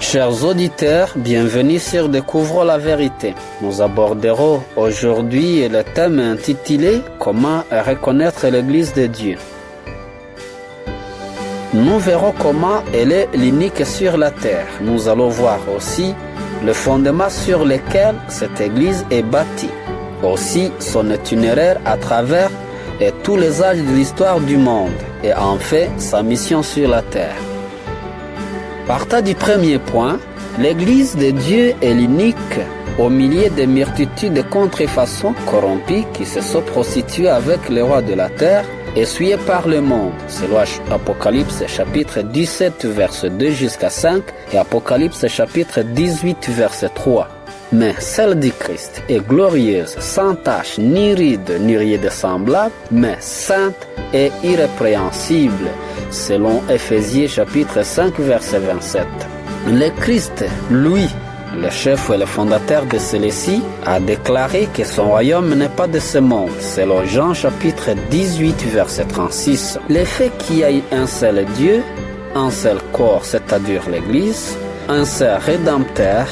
Chers auditeurs, bienvenue sur Découvrons la vérité. Nous aborderons aujourd'hui le thème intitulé « Comment reconnaître l'Église de Dieu ». Nous verrons comment elle est l'unique sur la terre. Nous allons voir aussi le fondement sur lequel cette Église est bâtie. Aussi son itinéraire à travers tous les âges de l'histoire du monde et enfin sa mission sur la terre. Partant du premier point, l'Église de Dieu est l'unique au milieu des multitudes de contrefaçons corrompues qui se sont prostituées avec les rois de la terre, essuyés par le monde. Selon Apocalypse chapitre 17 verset 2 jusqu'à 5 et Apocalypse chapitre 18 verset 3. Mais celle du Christ est glorieuse, sans tache, ni ride, ni rien de semblable, mais sainte et irrépréhensible, selon Éphésiens chapitre 5 verset 27. Le Christ, lui, le chef et le fondateur de celui-ci, a déclaré que son royaume n'est pas de ce monde, selon Jean chapitre 18 verset 36. Le fait qu'il y ait un seul Dieu, un seul corps, c'est-à-dire l'Église, un seul rédempteur,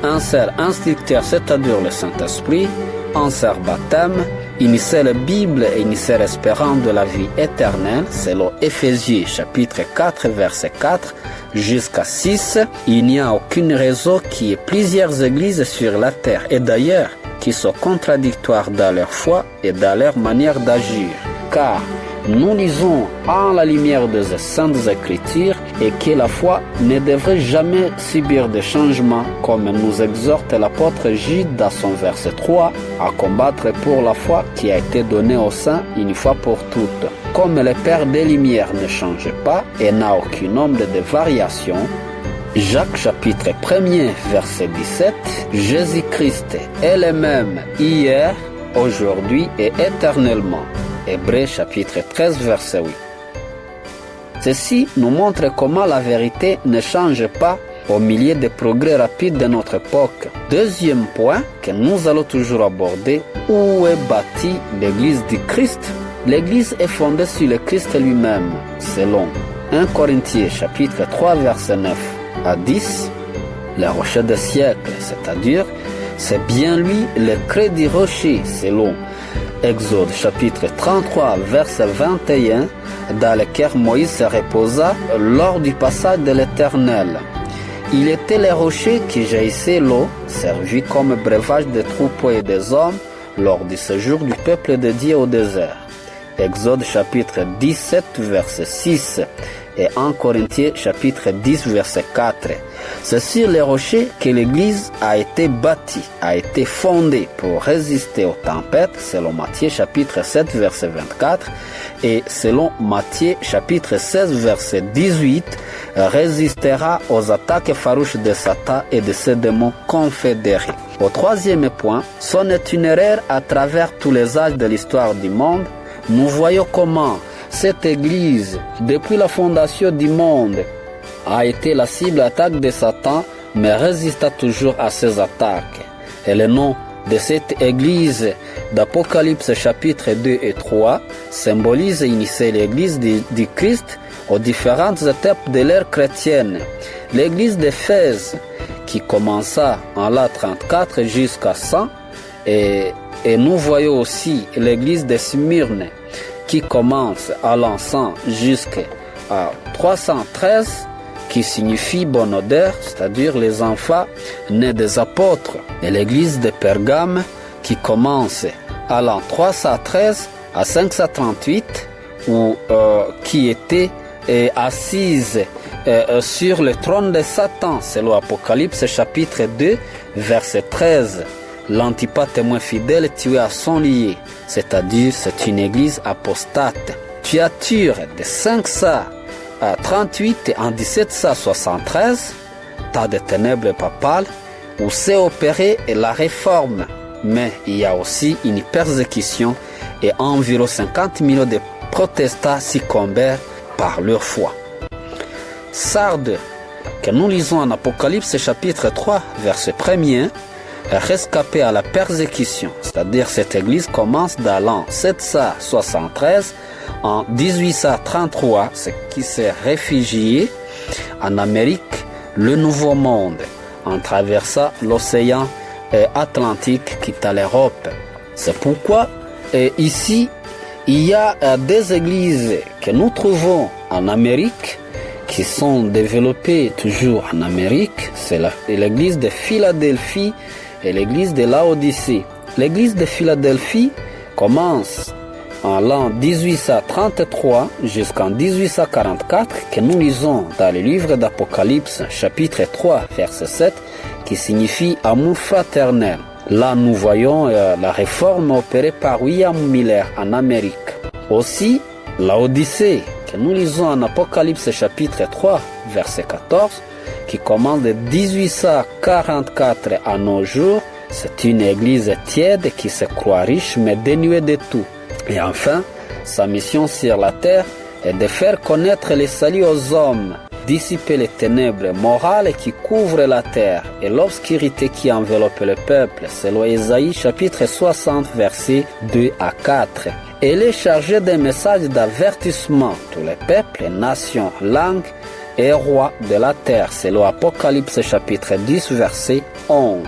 un seul instructeur, c'est-à-dire le Saint-Esprit, un seul baptême, une seule Bible et une seule espérance de la vie éternelle, selon Éphésiens chapitre 4 verset 4 jusqu'à 6, il n'y a aucune raison qu'il y ait plusieurs églises sur la terre et d'ailleurs qui sont contradictoires dans leur foi et dans leur manière d'agir. Car nous lisons en la lumière des Saintes Écritures et que la foi ne devrait jamais subir de changements comme nous exhorte l'apôtre Jude dans son verset 3 à combattre pour la foi qui a été donnée aux saints une fois pour toutes. Comme le Père des Lumières ne change pas et n'a aucun nombre de variations, Jacques chapitre 1er verset 17, Jésus-Christ est le même hier, aujourd'hui et éternellement. Hébreux chapitre 13 verset 8. Ceci nous montre comment la vérité ne change pas au milieu des progrès rapides de notre époque. Deuxième point que nous allons toujours aborder, où est bâtie l'Église du Christ? L'Église est fondée sur le Christ lui-même, selon 1 Corinthiens chapitre 3 verset 9 à 10. Le rocher des siècles, c'est-à-dire, c'est bien lui le crédit rocher, selon Exode chapitre 33 verset 21, dans lequel Moïse se reposa lors du passage de l'Éternel. Il était le rocher qui jaillissait l'eau, servi comme breuvage des troupeaux et des hommes lors du séjour du peuple de Dieu au désert. Exode chapitre 17 verset 6 et 1 Corinthiens chapitre 10 verset 4. C'est sur les rochers que l'Église a été bâtie, a été fondée pour résister aux tempêtes, selon Matthieu chapitre 7 verset 24 et selon Matthieu chapitre 16 verset 18, résistera aux attaques farouches de Satan et de ses démons confédérés. Au troisième point, son itinéraire à travers tous les âges de l'histoire du monde, nous voyons comment cette Église, depuis la fondation du monde, a été la cible d'attaque de Satan, mais résista toujours à ces attaques. Et le nom de cette Église d'Apocalypse chapitre 2 et 3 symbolise une seule Église du Christ aux différentes étapes de l'ère chrétienne. L'Église d'Éphèse, qui commença en l'an 34 jusqu'à 100, et nous voyons aussi l'Église de Smyrne, qui commence à l'an 100 jusqu'à 313, qui signifie bonne odeur, c'est-à-dire les enfants nés des apôtres. Et l'église de Pergame, qui commence à l'an 313 à 538, qui était assise sur le trône de Satan, selon Apocalypse chapitre 2, verset 13. L'Antipas témoin fidèle tué à son lié, c'est-à-dire c'est une église apostate. Tuature de 538 en 1773, tas de ténèbres papales, où s'est opérée la réforme. Mais il y a aussi une persécution et environ 50 millions de protestants succombèrent par leur foi. Sardes, que nous lisons en Apocalypse chapitre 3, verset 1er, rescapé à la persécution, c'est-à-dire cette église commence dans l'an 773, en 1833, ce qui s'est réfugié en Amérique le Nouveau Monde en traversant l'océan Atlantique quittant l'Europe. C'est pourquoi ici, il y a des églises que nous trouvons en Amérique, qui sont développées toujours en Amérique. C'est l'église de Philadelphie et l'église de Laodicée. L'église de Philadelphie commence en l'an 1833 jusqu'en 1844, que nous lisons dans le livre d'Apocalypse, chapitre 3, verset 7, qui signifie amour fraternel. Là, nous voyons la réforme opérée par William Miller en Amérique. Aussi, Laodicée, que nous lisons en Apocalypse chapitre 3, verset 14, qui commence de 1844 à nos jours, c'est une église tiède qui se croit riche mais dénuée de tout. Et enfin, sa mission sur la terre est de faire connaître le salut aux hommes, dissiper les ténèbres morales qui couvrent la terre et l'obscurité qui enveloppe le peuple, selon Ésaïe chapitre 60, versets 2 à 4. Elle est chargée d'un message d'avertissement tous les peuples, nations, langues et rois de la terre, selon Apocalypse chapitre 10, verset 11.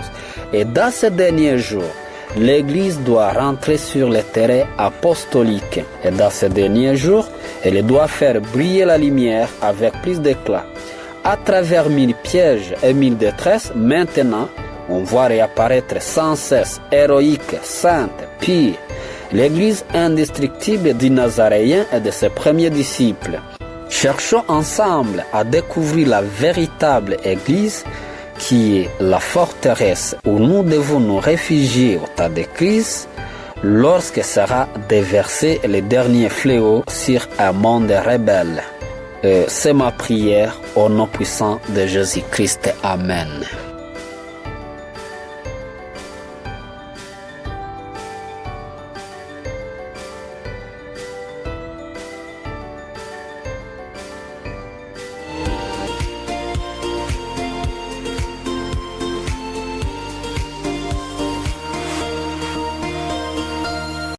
Et dans ces derniers jours, l'Église doit rentrer sur le terrain apostolique. Et dans ces derniers jours, elle doit faire briller la lumière avec plus d'éclat. À travers 1000 pièges et 1000 détresses, maintenant, on voit réapparaître sans cesse, héroïque, sainte, pure, l'Église indestructible du Nazaréen et de ses premiers disciples. Cherchons ensemble à découvrir la véritable Église qui est la forteresse où nous devons nous réfugier au temps de crise lorsque sera déversé le dernier fléau sur un monde rebelle. C'est ma prière au nom puissant de Jésus-Christ. Amen.